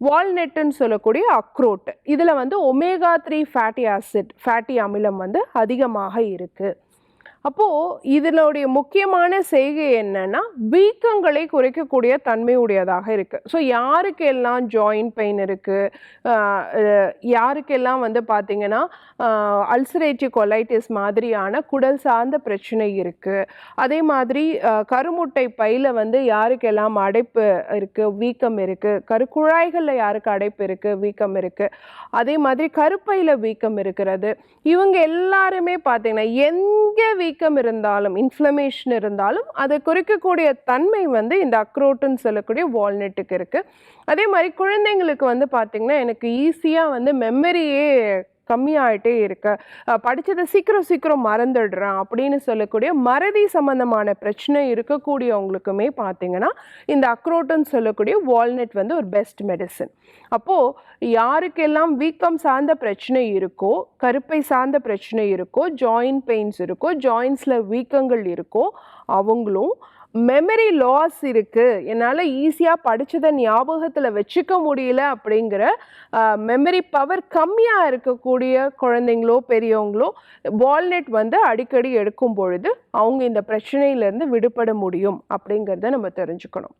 வால்நட்டுன்னு சொல்லக்கூடிய அக்ரோட், இதில் வந்து ஒமேகா 3 ஃபேட்டி அமிலம் வந்து அதிகமாக இருக்குது. அப்போது இதனுடைய முக்கியமான செய்கை என்னன்னா வீக்கங்களை குறைக்கக்கூடிய தன்மையுடையதாக இருக்குது. ஸோ யாருக்கெல்லாம் ஜாயிண்ட் பெயின் இருக்குது, யாருக்கெல்லாம் வந்து பார்த்திங்கன்னா அல்சரேட்டிவ் கொலைட்டிஸ் மாதிரியான குடல் சார்ந்த பிரச்சனை இருக்குது, அதே மாதிரி கருமுட்டை பையில் வந்து யாருக்கெல்லாம் அடைப்பு இருக்குது, வீக்கம் இருக்குது, கருக்குழாய்களில் யாருக்கு அடைப்பு இருக்குது, வீக்கம் இருக்குது, அதே மாதிரி கருப்பையில் வீக்கம் இருக்கிறது, இவங்க எல்லாருமே பார்த்திங்கன்னா எங்கே வீக்கம் இருந்தாலும் இன்ஃப்ளமேஷன் இருந்தாலும் அதை குறைக்கக்கூடிய தன்மை வந்து இந்த அக்ரோட்டுன்னு சொல்லக்கூடிய வால்நட்டுக்கு இருக்குது. அதே மாதிரி குழந்தைங்களுக்கு வந்து பார்த்திங்கன்னா எனக்கு ஈஸியாக வந்து மெமரியே கம்மியாகிட்டே இருக்கு, படித்ததை சீக்கிரம் மறந்துடுறேன் அப்படின்னு சொல்லக்கூடிய மறதி சம்பந்தமான பிரச்சனை இருக்கக்கூடியவங்களுக்குமே பார்த்தீங்கன்னா இந்த அக்ரோட்டுன்னு சொல்லக்கூடிய வால்நட் வந்து ஒரு பெஸ்ட் மெடிசன். அப்போது யாருக்கெல்லாம் வீக்கம் சார்ந்த பிரச்சனை இருக்கோ, கருப்பை சார்ந்த பிரச்சனை இருக்கோ, ஜாயிண்ட் பெயின்ஸ் இருக்கோ, ஜாயின்ஸில் வீக்கங்கள் இருக்கோ, அவங்களும் மெமரி லாஸ் இருக்குது, என்னால் ஈஸியாக படித்ததை ஞாபகத்தில் வச்சுக்க முடியல அப்படிங்கிற மெமரி பவர் கம்மியாக இருக்கக்கூடிய குழந்தைங்களோ பெரியவங்களோ வால்நட் வந்து அடிக்கடி எடுக்கும் பொழுது அவங்க இந்த பிரச்சனையிலேருந்து விடுபட முடியும் அப்படிங்கிறத நம்ம தெரிஞ்சுக்கணும்.